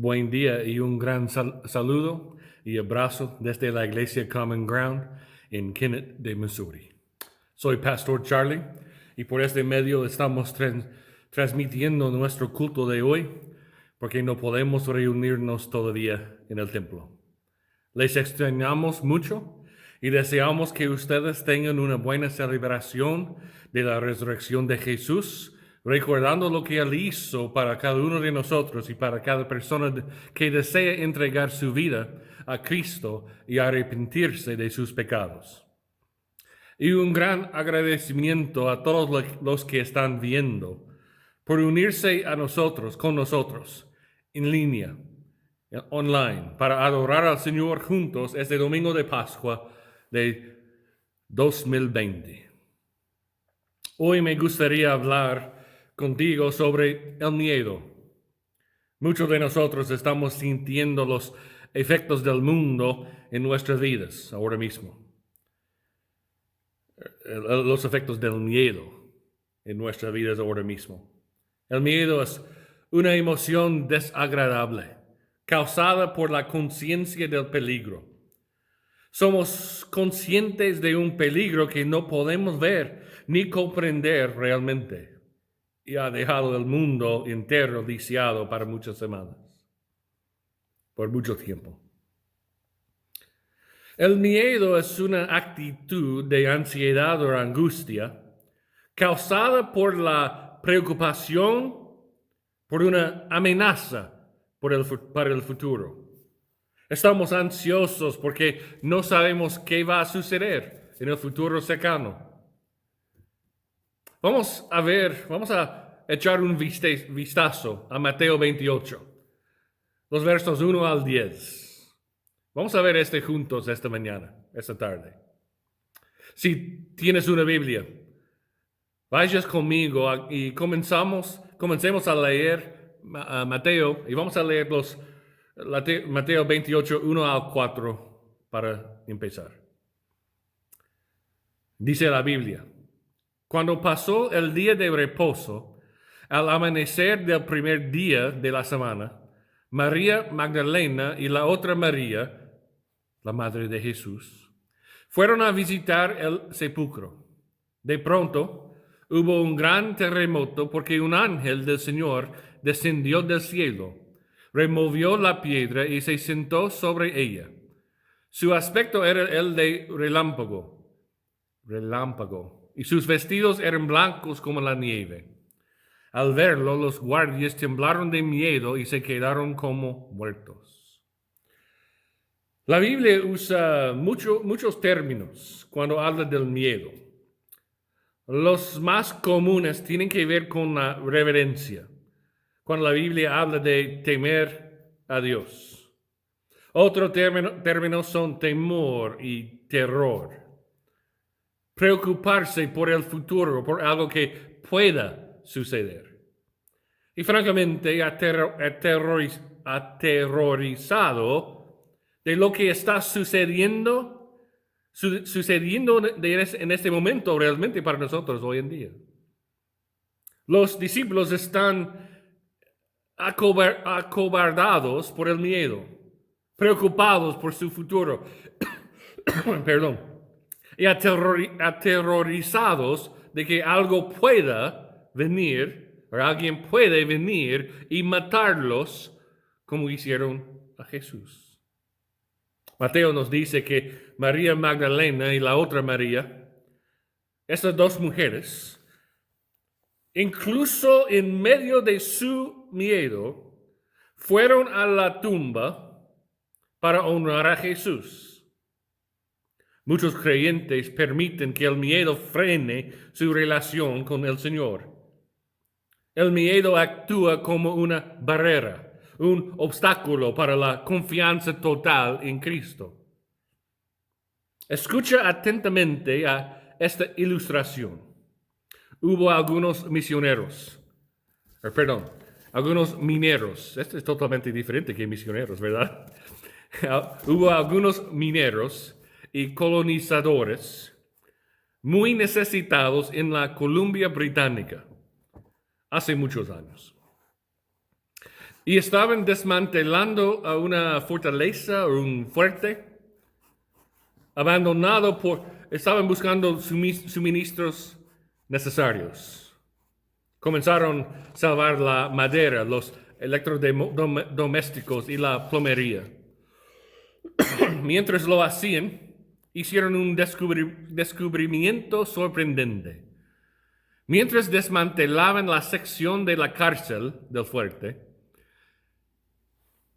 Buen día y un gran saludo y abrazo desde la iglesia Common Ground en Kennett de Missouri. Soy Pastor Charlie y por este medio estamos transmitiendo nuestro culto de hoy porque no podemos reunirnos todavía en el templo. Les extrañamos mucho y deseamos que ustedes tengan una buena celebración de la resurrección de Jesús, recordando lo que Él hizo para cada uno de nosotros y para cada persona que desea entregar su vida a Cristo y arrepentirse de sus pecados. Y un gran agradecimiento a todos los que están viendo por unirse a nosotros, con nosotros, en línea, online, para adorar al Señor juntos este domingo de Pascua de 2020. Hoy me gustaría hablar contigo sobre el miedo. Muchos de nosotros estamos sintiendo los efectos del mundo en nuestras vidas ahora mismo. Los efectos del miedo en nuestras vidas ahora mismo. El miedo es una emoción desagradable, causada por la conciencia del peligro. Somos conscientes de un peligro que no podemos ver ni comprender realmente y ha dejado el mundo entero lisiado para muchas semanas, por mucho tiempo. El miedo es una actitud de ansiedad o angustia causada por la preocupación por una amenaza para el futuro. Estamos ansiosos porque no sabemos qué va a suceder en el futuro cercano. Vamos a echar un vistazo a Mateo 28, los versos 1 al 10. Vamos a ver juntos esta tarde. Si tienes una Biblia, vayas conmigo y comencemos a leer Mateo y vamos a leer Mateo 28, 1 al 4 para empezar. Dice la Biblia: cuando pasó el día de reposo, al amanecer del primer día de la semana, María Magdalena y la otra María, la madre de Jesús, fueron a visitar el sepulcro. De pronto hubo un gran terremoto porque un ángel del Señor descendió del cielo, removió la piedra y se sentó sobre ella. Su aspecto era el de relámpago, y sus vestidos eran blancos como la nieve. Al verlo, los guardias temblaron de miedo y se quedaron como muertos. La Biblia usa muchos términos cuando habla del miedo. Los más comunes tienen que ver con la reverencia, cuando la Biblia habla de temer a Dios. Otros términos son temor y terror. Preocuparse por el futuro, por algo que pueda suceder. Y francamente, aterrorizado de lo que está sucediendo en este momento realmente para nosotros hoy en día. Los discípulos están acobardados por el miedo, preocupados por su futuro, y aterrorizados de que algo pueda venir, o alguien puede venir y matarlos como hicieron a Jesús. Mateo nos dice que María Magdalena y la otra María, estas dos mujeres, incluso en medio de su miedo, fueron a la tumba para honrar a Jesús. Muchos creyentes permiten que el miedo frene su relación con el Señor. El miedo actúa como una barrera, un obstáculo para la confianza total en Cristo. Escucha atentamente a esta ilustración. Hubo algunos mineros. Esto es totalmente diferente que misioneros, ¿verdad? Hubo algunos mineros y colonizadores muy necesitados en la Columbia Británica hace muchos años. y estaban desmantelando a una fortaleza o un fuerte abandonado estaban buscando suministros necesarios. Comenzaron a salvar la madera, los electrodomésticos y la plomería. Mientras lo hacían, hicieron un descubrimiento sorprendente. Mientras desmantelaban la sección de la cárcel del fuerte,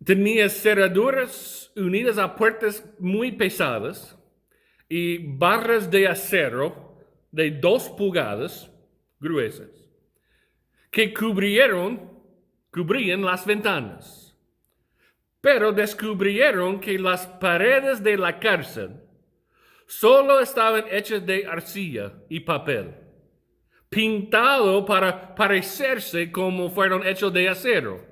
tenía cerraduras unidas a puertas muy pesadas y barras de acero de 2 pulgadas gruesas que cubrían las ventanas. Pero descubrieron que las paredes de la cárcel solo estaban hechas de arcilla y papel, pintado para parecerse como fueron hechos de acero.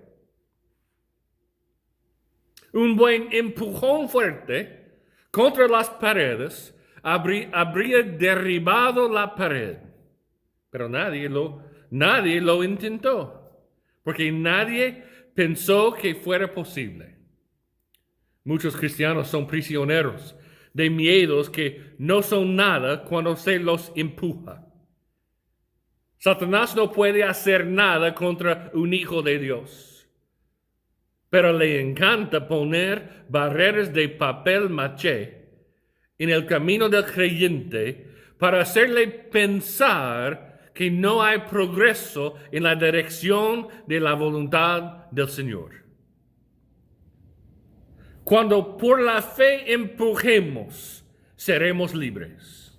Un buen empujón fuerte contra las paredes habría derribado la pared, pero nadie lo intentó, porque nadie pensó que fuera posible. Muchos cristianos son prisioneros de miedos que no son nada cuando se los empuja. Satanás no puede hacer nada contra un hijo de Dios, pero le encanta poner barreras de papel maché en el camino del creyente para hacerle pensar que no hay progreso en la dirección de la voluntad del Señor. Cuando por la fe empujemos, seremos libres.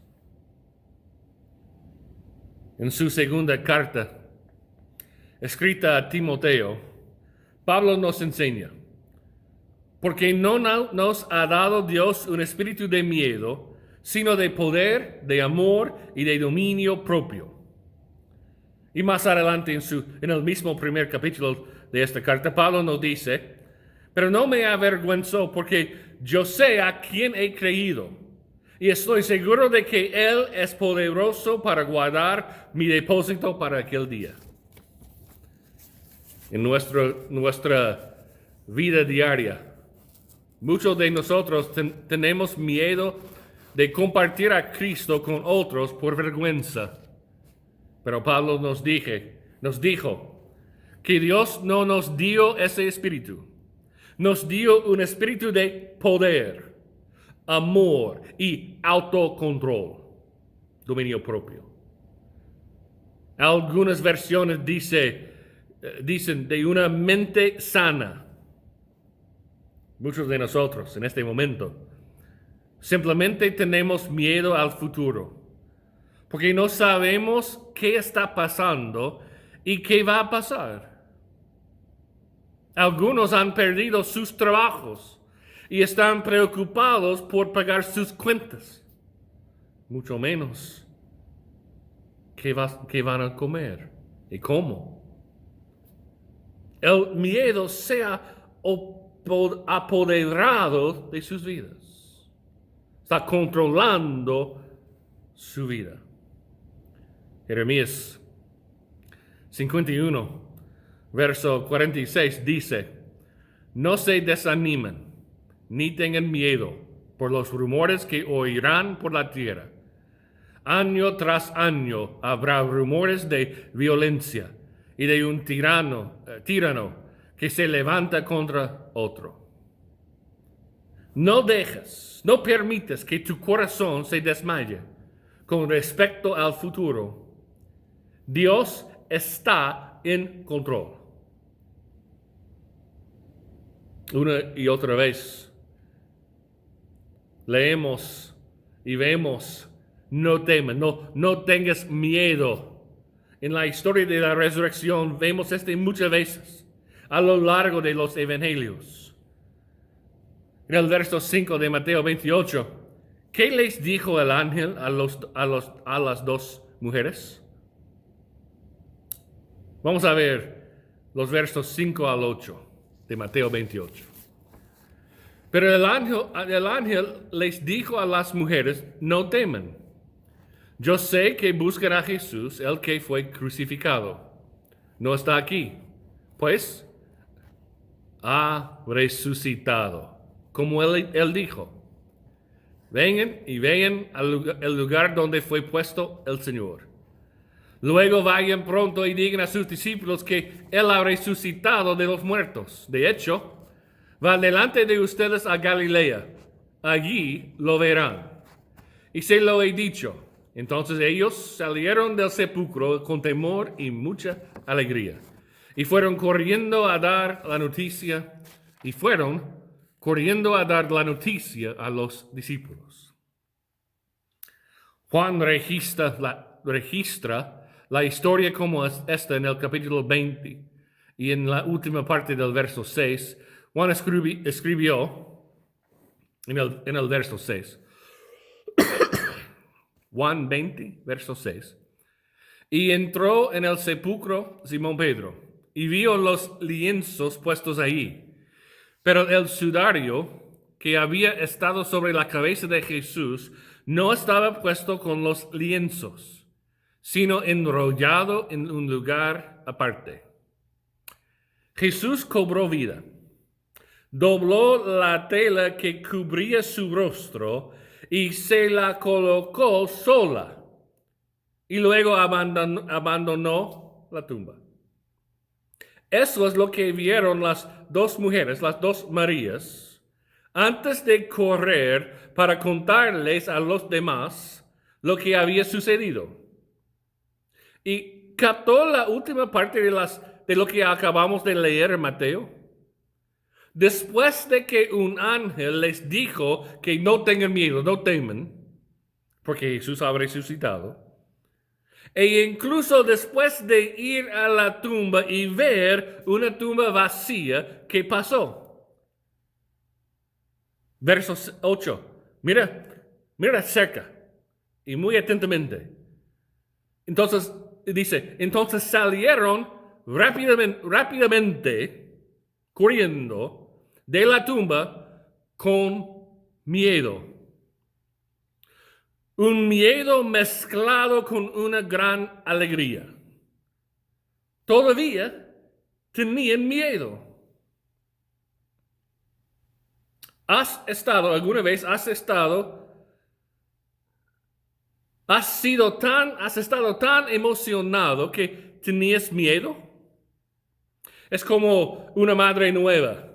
En su segunda carta, escrita a Timoteo, Pablo nos enseña, porque no nos ha dado Dios un espíritu de miedo, sino de poder, de amor y de dominio propio. Y más adelante en el mismo primer capítulo de esta carta, Pablo nos dice, pero no me avergüenzo porque yo sé a quién he creído y estoy seguro de que Él es poderoso para guardar mi depósito para aquel día. En nuestra vida diaria, muchos de nosotros tenemos miedo de compartir a Cristo con otros por vergüenza. Pero Pablo nos dijo que Dios no nos dio ese espíritu. Nos dio un espíritu de poder, amor y autocontrol, dominio propio. Algunas versiones dicen de una mente sana. Muchos de nosotros en este momento simplemente tenemos miedo al futuro, porque no sabemos qué está pasando y qué va a pasar. Algunos han perdido sus trabajos y están preocupados por pagar sus cuentas. Mucho menos qué van a comer y cómo. El miedo se ha apoderado de sus vidas. Está controlando su vida. Jeremías 51. Verso 46 dice, no se desanimen, ni tengan miedo por los rumores que oirán por la tierra. Año tras año habrá rumores de violencia y de un tirano que se levanta contra otro. No permitas que tu corazón se desmaye con respecto al futuro. Dios está en control. Una y otra vez leemos y vemos, no temas, no tengas miedo. En la historia de la resurrección vemos muchas veces a lo largo de los evangelios. En el verso 5 de Mateo 28, ¿qué les dijo el ángel a las 2 mujeres? Vamos a ver los versos 5 al 8 de Mateo 28. Pero el ángel les dijo a las mujeres, no teman. Yo sé que buscan a Jesús, el que fue crucificado. No está aquí, pues ha resucitado, como él dijo. Vengan y vean el lugar donde fue puesto el Señor. Luego vayan pronto y digan a sus discípulos que Él ha resucitado de los muertos. De hecho, va delante de ustedes a Galilea. Allí lo verán. Y se lo he dicho. Entonces ellos salieron del sepulcro con temor y mucha alegría. Y fueron corriendo a dar la noticia. A los discípulos. Juan registra la historia como esta en el capítulo 20 y en la última parte del verso 6. Juan escribió en el verso 6. Juan 20, verso 6. Y entró en el sepulcro Simón Pedro y vio los lienzos puestos allí. Pero el sudario que había estado sobre la cabeza de Jesús no estaba puesto con los lienzos, sino enrollado en un lugar aparte. Jesús cobró vida, dobló la tela que cubría su rostro y se la colocó sola, y luego abandonó la tumba. Eso es lo que vieron las dos mujeres, las dos Marías, antes de correr para contarles a los demás lo que había sucedido. Y captó la última parte de lo que acabamos de leer en Mateo. Después de que un ángel les dijo que no tengan miedo, no teman, porque Jesús ha resucitado. E incluso después de ir a la tumba y ver una tumba vacía, ¿qué pasó? Verso 8. Mira cerca y muy atentamente. Entonces salieron rápidamente, corriendo de la tumba con miedo. Un miedo mezclado con una gran alegría. Todavía tenían miedo. ¿Has estado tan emocionado que tenías miedo? Es como una madre nueva,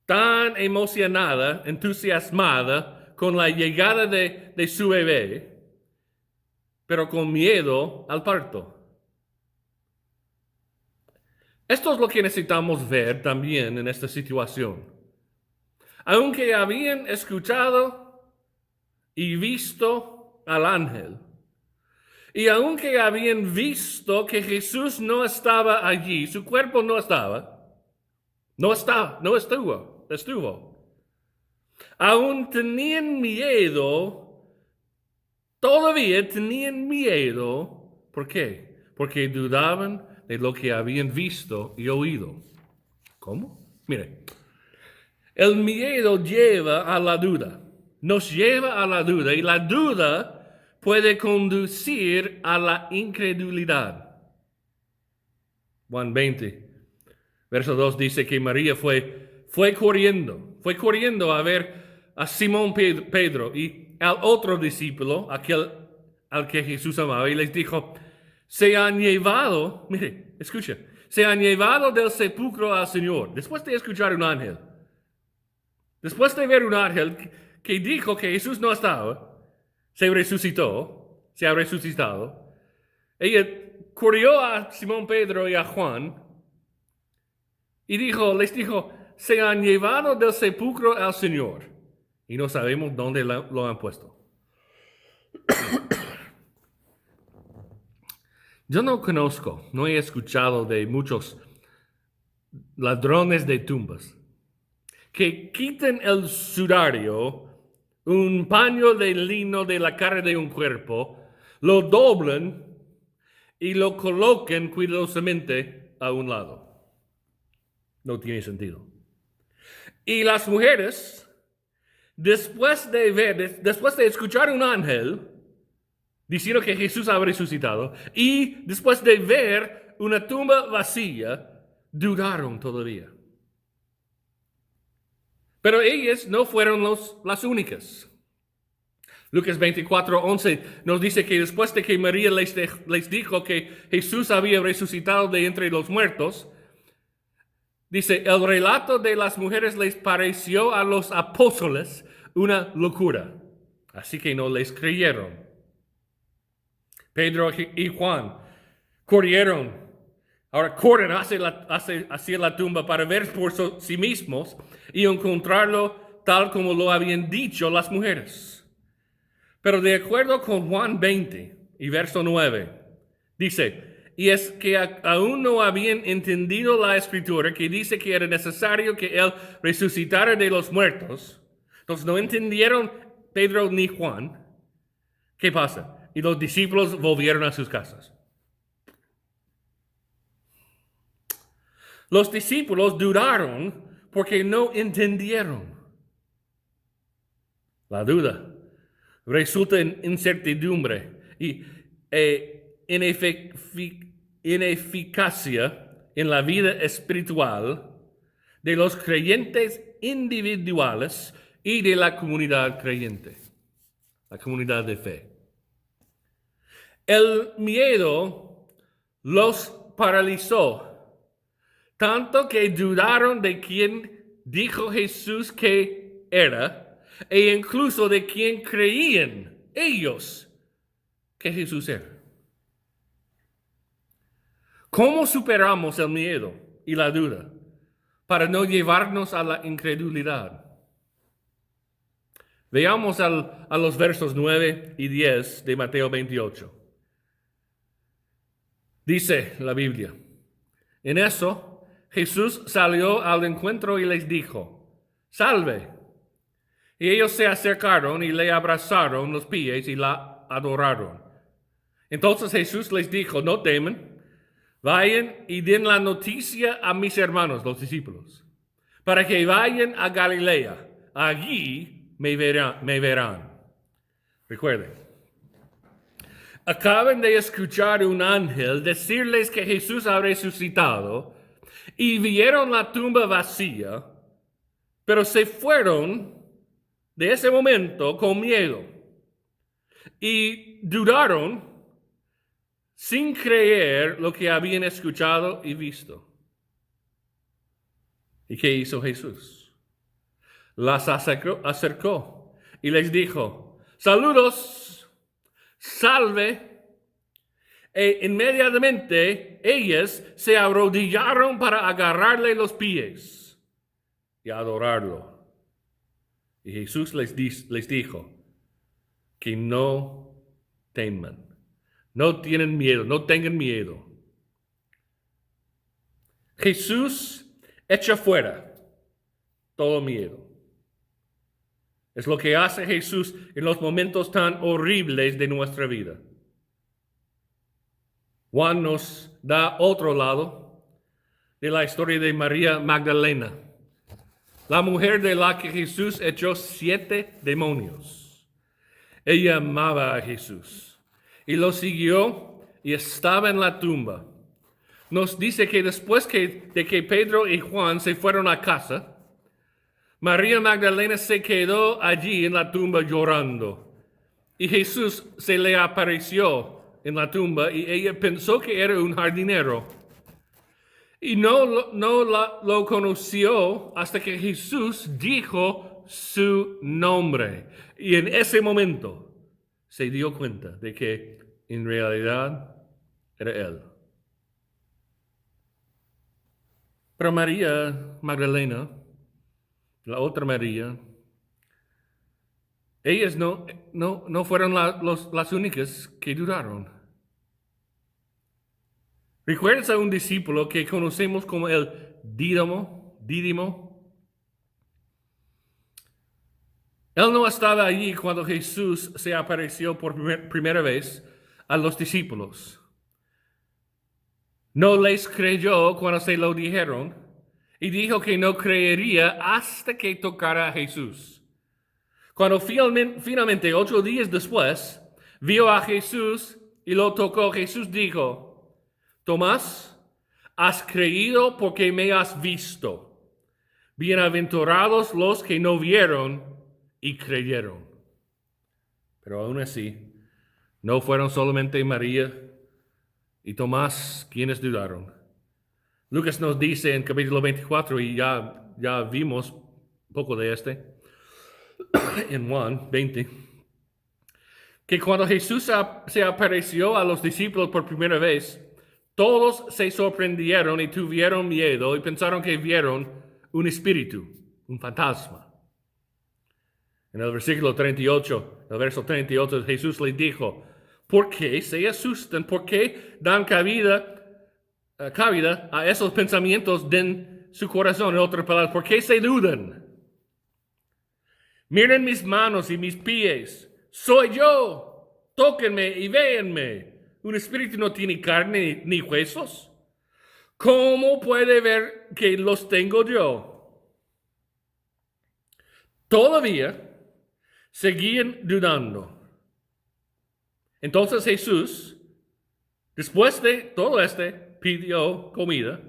tan emocionada, entusiasmada con la llegada de su bebé, pero con miedo al parto. Esto es lo que necesitamos ver también en esta situación. Aunque habían escuchado y visto al ángel, y aunque habían visto que Jesús no estaba allí, su cuerpo no estuvo. Aún tenían miedo, todavía tenían miedo. ¿Por qué? Porque dudaban de lo que habían visto y oído. ¿Cómo? Mire, el miedo lleva a la duda, nos lleva a la duda, y la duda puede conducir a la incredulidad. Juan 20, verso 2 dice que María fue corriendo a ver a Simón Pedro y al otro discípulo, aquel al que Jesús amaba, y les dijo, se han llevado del sepulcro al Señor, después de escuchar un ángel, después de ver un ángel que dijo que Jesús no estaba, se ha resucitado. Ella corrió a Simón Pedro y a Juan y les dijo, se han llevado del sepulcro al Señor y no sabemos dónde lo han puesto. Yo no he escuchado de muchos ladrones de tumbas que quiten el sudario, un paño de lino de la cara de un cuerpo, lo doblan y lo coloquen cuidadosamente a un lado. No tiene sentido. Y las mujeres, después de escuchar un ángel diciendo que Jesús ha resucitado, y después de ver una tumba vacía, dudaron todavía. Pero ellas no fueron las únicas. Lucas 24:11 nos dice que después de que María les dijo que Jesús había resucitado de entre los muertos, dice, el relato de las mujeres les pareció a los apóstoles una locura, así que no les creyeron. Pedro y Juan corrieron. Ahora corren hacia la tumba para ver por sí mismos y encontrarlo tal como lo habían dicho las mujeres. Pero de acuerdo con Juan 20 y verso 9, dice, y es que aún no habían entendido la escritura que dice que era necesario que Él resucitara de los muertos. Entonces no entendieron Pedro ni Juan. ¿Qué pasa? Y los discípulos volvieron a sus casas. Los discípulos dudaron porque no entendieron. La duda resulta en incertidumbre y ineficacia en la vida espiritual de los creyentes individuales y de la comunidad creyente, la comunidad de fe. El miedo los paralizó, tanto que dudaron de quién dijo Jesús que era, e incluso de quién creían ellos que Jesús era. ¿Cómo superamos el miedo y la duda para no llevarnos a la incredulidad? Veamos a los versos 9 y 10 de Mateo 28. Dice la Biblia, en eso Jesús salió al encuentro y les dijo, salve. Y ellos se acercaron y le abrazaron los pies y la adoraron. Entonces Jesús les dijo, no teman, vayan y den la noticia a mis hermanos, los discípulos, para que vayan a Galilea. Allí me verán. Recuerden, acaban de escuchar un ángel decirles que Jesús ha resucitado y vieron la tumba vacía, pero se fueron de ese momento con miedo y dudaron sin creer lo que habían escuchado y visto. ¿Y qué hizo Jesús? Las acercó y les dijo, saludos, salve. E inmediatamente ellas se arrodillaron para agarrarle los pies y adorarlo. Y Jesús les dijo que no teman, no tienen miedo, no tengan miedo. Jesús echa fuera todo miedo. Es lo que hace Jesús en los momentos tan horribles de nuestra vida. Juan nos da otro lado de la historia de María Magdalena, la mujer de la que Jesús echó 7 demonios. Ella amaba a Jesús y lo siguió y estaba en la tumba. Nos dice que después de que Pedro y Juan se fueron a casa, María Magdalena se quedó allí en la tumba llorando. Y Jesús se le apareció en la tumba y ella pensó que era un jardinero. Y no lo conoció hasta que Jesús dijo su nombre. Y en ese momento se dio cuenta de que en realidad era Él. Pero María Magdalena, la otra María, ellas no fueron las únicas que dudaron. ¿Recuerdas a un discípulo que conocemos como el Dídimo? Él no estaba allí cuando Jesús se apareció por primera vez a los discípulos. No les creyó cuando se lo dijeron y dijo que no creería hasta que tocara a Jesús. Cuando finalmente 8 días después vio a Jesús y lo tocó, Jesús dijo, Tomás, has creído porque me has visto. Bienaventurados los que no vieron y creyeron. Pero aún así, no fueron solamente María y Tomás quienes dudaron. Lucas nos dice en capítulo 24, y ya vimos un poco de en Juan 20, que cuando Jesús se apareció a los discípulos por primera vez, todos se sorprendieron y tuvieron miedo y pensaron que vieron un espíritu, un fantasma. En el versículo 38, el verso 38, Jesús les dijo, ¿por qué se asustan? ¿Por qué dan cabida a esos pensamientos en su corazón? En otras palabras, ¿por qué se dudan? Miren mis manos y mis pies. Soy yo. Tóquenme y véanme. Un espíritu no tiene carne ni huesos. ¿Cómo puede ver que los tengo yo? Todavía seguían dudando. Entonces Jesús, después de todo pidió comida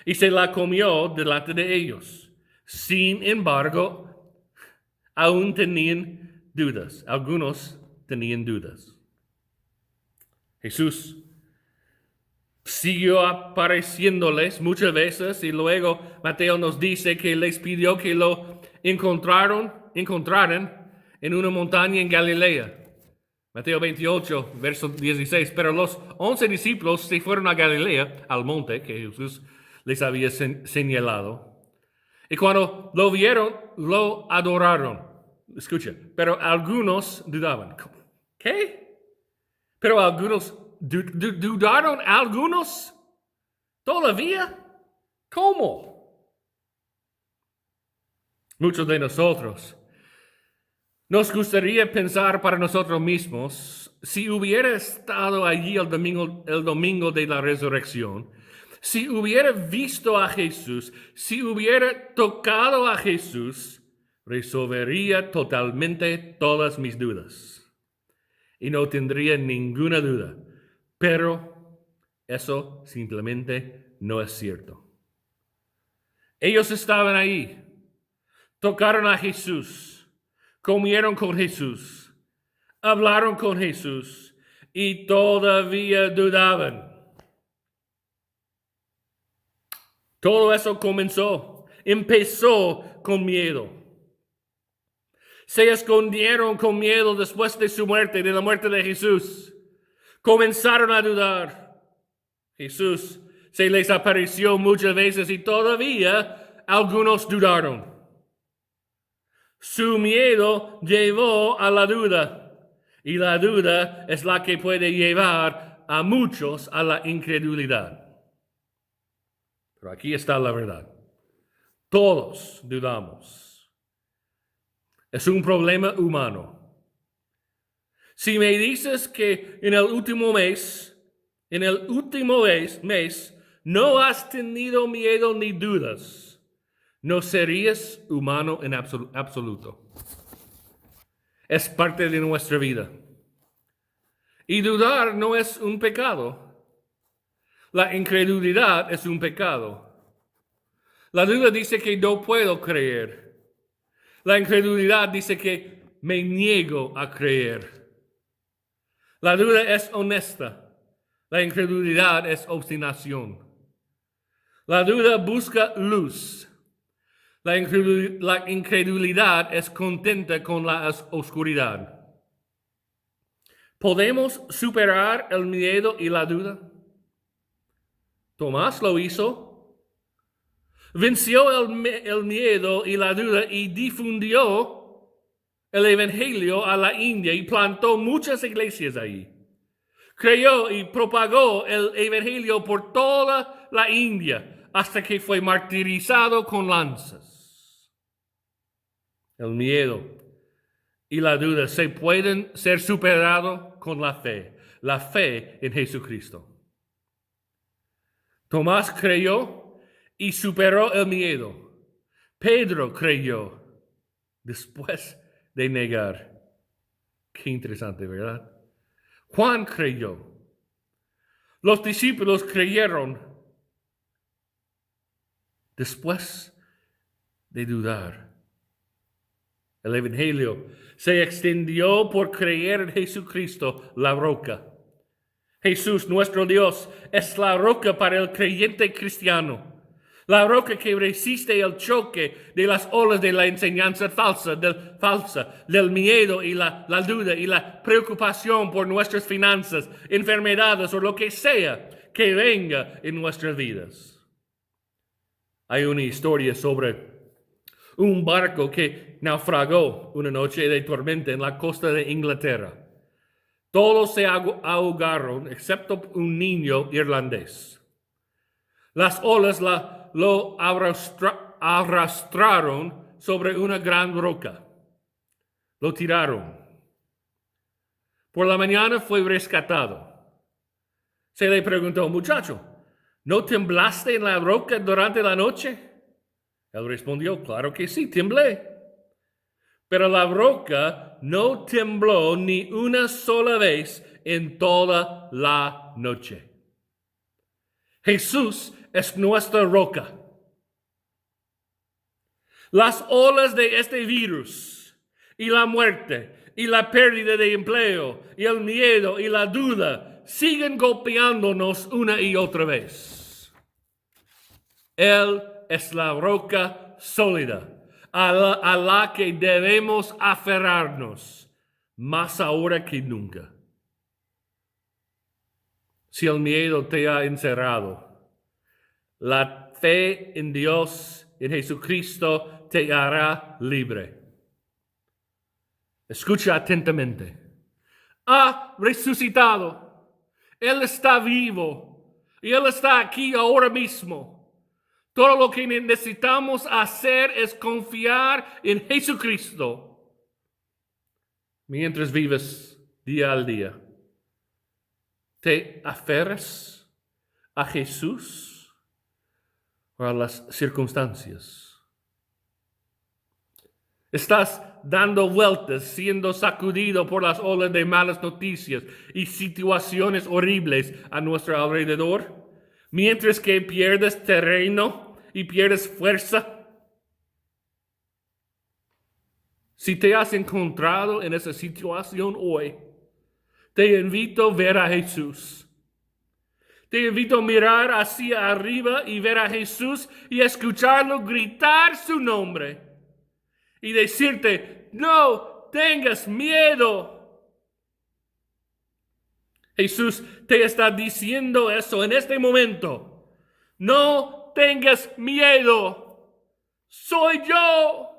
y se la comió delante de ellos. Sin embargo, aún tenían dudas. Algunos tenían dudas. Jesús siguió apareciéndoles muchas veces y luego Mateo nos dice que les pidió que lo encontraran en una montaña en Galilea. Mateo 28, verso 16. Pero los 11 discípulos se fueron a Galilea, al monte que Jesús les había señalado. Y cuando lo vieron, lo adoraron. Escucha, pero algunos dudaban. ¿Qué? Pero algunos dudaron, algunos todavía. ¿Cómo? Muchos de nosotros nos gustaría pensar para nosotros mismos, si hubiera estado allí el domingo de la resurrección, si hubiera visto a Jesús, si hubiera tocado a Jesús, resolvería totalmente todas mis dudas. Y no tendría ninguna duda. Pero eso simplemente no es cierto. Ellos estaban ahí, tocaron a Jesús, comieron con Jesús, hablaron con Jesús y todavía dudaban. Todo eso empezó con miedo. Se escondieron con miedo después de su muerte, de la muerte de Jesús. Comenzaron a dudar. Jesús se les apareció muchas veces y todavía algunos dudaron. Su miedo llevó a la duda. Y la duda es la que puede llevar a muchos a la incredulidad. Pero aquí está la verdad. Todos dudamos. Es un problema humano. Si me dices que en el último mes, no has tenido miedo ni dudas, no serías humano en absoluto. Es parte de nuestra vida. Y dudar no es un pecado. La incredulidad es un pecado. La duda dice que no puedo creer. La incredulidad dice que me niego a creer. La duda es honesta. La incredulidad es obstinación. La duda busca luz. La incredulidad es contenta con la oscuridad. ¿Podemos superar el miedo y la duda? Tomás lo hizo. Venció el miedo y la duda y difundió el evangelio a la India y plantó muchas iglesias ahí. Creyó y propagó el evangelio por toda la India hasta que fue martirizado con lanzas. El miedo y la duda se pueden ser superados con la fe en Jesucristo. Tomás creyó y superó el miedo. Pedro creyó después de negar. Qué interesante, ¿verdad? Juan creyó. Los discípulos creyeron después de dudar. El Evangelio se extendió por creer en Jesucristo, la roca. Jesús, nuestro Dios, es la roca para el creyente cristiano. La roca que resiste el choque de las olas de la enseñanza falsa, del miedo y la duda y la preocupación por nuestras finanzas, enfermedades o lo que sea que venga en nuestras vidas. Hay una historia sobre un barco que naufragó una noche de tormenta en la costa de Inglaterra. Todos se ahogaron excepto un niño irlandés. Las olas lo arrastraron sobre una gran roca. Lo tiraron. Por la mañana fue rescatado. Se le preguntó, muchacho, ¿no temblaste en la roca durante la noche? Él respondió, claro que sí, temblé. Pero la roca no tembló ni una sola vez en toda la noche. Jesús es nuestra roca. Las olas de este virus y la muerte y la pérdida de empleo y el miedo y la duda siguen golpeándonos una y otra vez. Él es la roca sólida a la que debemos aferrarnos más ahora que nunca. Si el miedo te ha encerrado, la fe en Dios, en Jesucristo, te hará libre. Escucha atentamente. Ha resucitado. Él está vivo. Y Él está aquí ahora mismo. Todo lo que necesitamos hacer es confiar en Jesucristo mientras vives día al día. ¿Te aferras a Jesús o a las circunstancias? ¿Estás dando vueltas, siendo sacudido por las olas de malas noticias y situaciones horribles a nuestro alrededor, mientras que pierdes terreno y pierdes fuerza? Si te has encontrado en esa situación hoy, te invito a ver a Jesús. Te invito a mirar hacia arriba y ver a Jesús y escucharlo gritar su nombre y decirte, no tengas miedo. Jesús te está diciendo eso en este momento. No tengas miedo. Soy yo.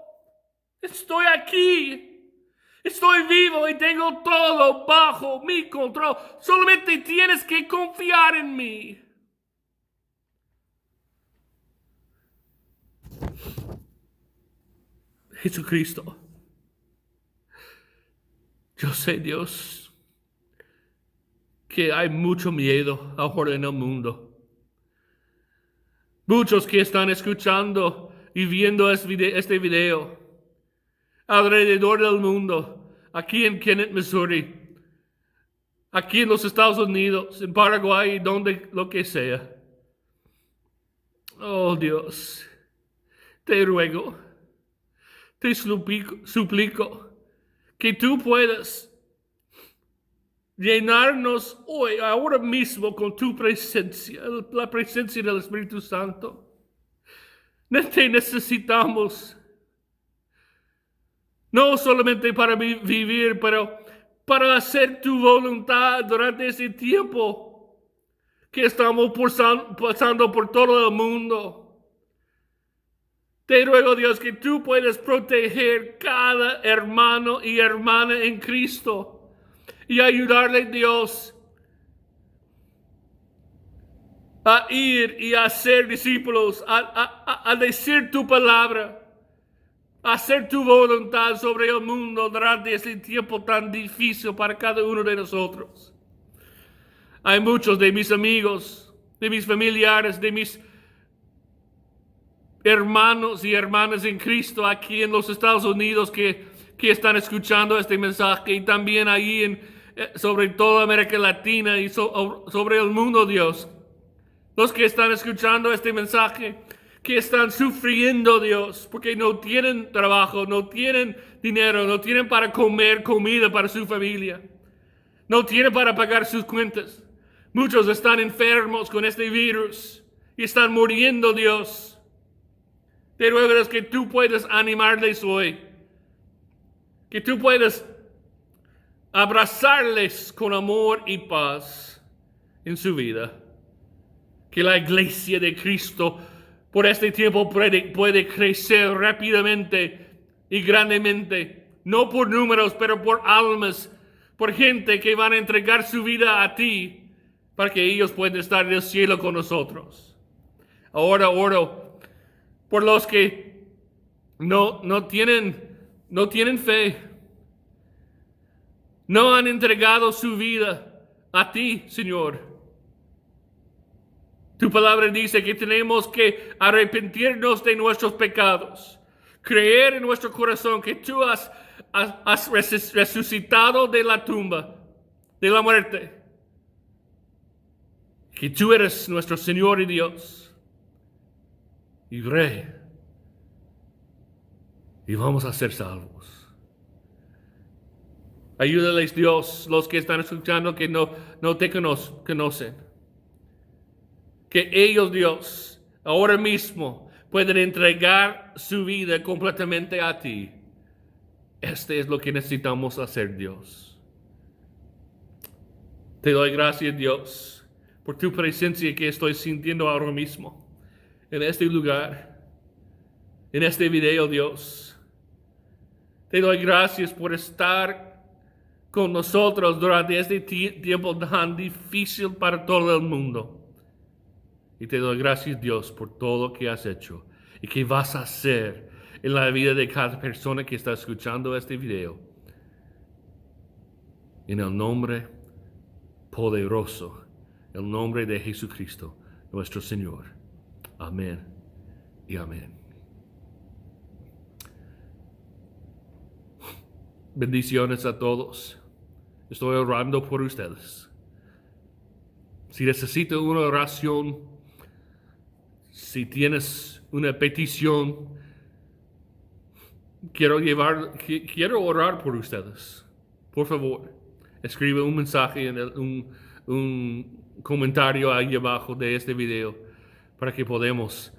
Estoy aquí. Estoy vivo y tengo todo bajo mi control. Solamente tienes que confiar en mí. Jesucristo. Yo sé, Dios, que hay mucho miedo ahora en el mundo. Muchos que están escuchando y viendo este video alrededor del mundo, aquí en Kennett, Missouri, aquí en los Estados Unidos, en Paraguay, donde lo que sea. Oh Dios, te ruego, te suplico que tú puedas llenarnos hoy, ahora mismo, con tu presencia, la presencia del Espíritu Santo. Te necesitamos. No solamente para vivir, pero para hacer tu voluntad durante ese tiempo que estamos pasando por todo el mundo. Te ruego, Dios, que tú puedas proteger cada hermano y hermana en Cristo y ayudarle, Dios, a ir y a ser discípulos, a decir tu palabra, hacer tu voluntad sobre el mundo durante este tiempo tan difícil para cada uno de nosotros. Hay muchos de mis amigos, de mis familiares, de mis hermanos y hermanas en Cristo aquí en los Estados Unidos que están escuchando este mensaje, y también ahí sobre toda América Latina y sobre el mundo, Dios. Los que están escuchando este mensaje que están sufriendo, Dios, porque no tienen trabajo, no tienen dinero, no tienen para comer comida para su familia, no tienen para pagar sus cuentas. Muchos están enfermos con este virus y están muriendo, Dios. Te ruego que tú puedas animarles hoy, que tú puedas abrazarles con amor y paz en su vida. Que la iglesia de Cristo por este tiempo puede crecer rápidamente y grandemente, no por números, pero por almas, por gente que van a entregar su vida a ti para que ellos puedan estar en el cielo con nosotros. Ahora oro por los que no tienen fe, no han entregado su vida a ti, Señor. Tu palabra dice que tenemos que arrepentirnos de nuestros pecados, creer en nuestro corazón que tú has resucitado de la tumba, de la muerte, que tú eres nuestro Señor y Dios y Rey, y vamos a ser salvos. Ayúdales, Dios, los que están escuchando que no te conocen. Que ellos, Dios, ahora mismo pueden entregar su vida completamente a ti. Este es lo que necesitamos hacer, Dios. Te doy gracias, Dios, por tu presencia que estoy sintiendo ahora mismo en este lugar, en este video, Dios. Te doy gracias por estar con nosotros durante este tiempo tan difícil para todo el mundo. Y te doy gracias, Dios, por todo lo que has hecho y que vas a hacer en la vida de cada persona que está escuchando este video. En el nombre poderoso, el nombre de Jesucristo, nuestro Señor. Amén y amén. Bendiciones a todos. Estoy orando por ustedes. Si necesitas una oración, si tienes una petición, quiero orar por ustedes. Por favor, escribe un mensaje un comentario ahí abajo de este video para que podamos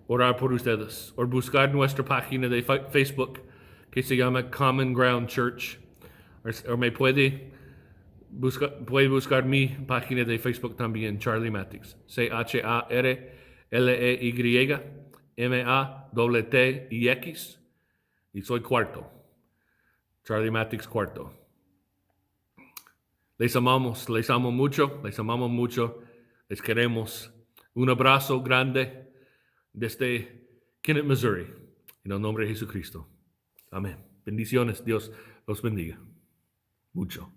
orar por ustedes. O buscar nuestra página de Facebook que se llama Common Ground Church. O me puede buscar mi página de Facebook también, Charlie Mattix. CharlieMattix. Y soy cuarto. Charlie Mattix cuarto. Les amamos mucho. Les queremos. Un abrazo grande desde Kennett, Missouri. En el nombre de Jesucristo. Amén. Bendiciones. Dios los bendiga. Mucho.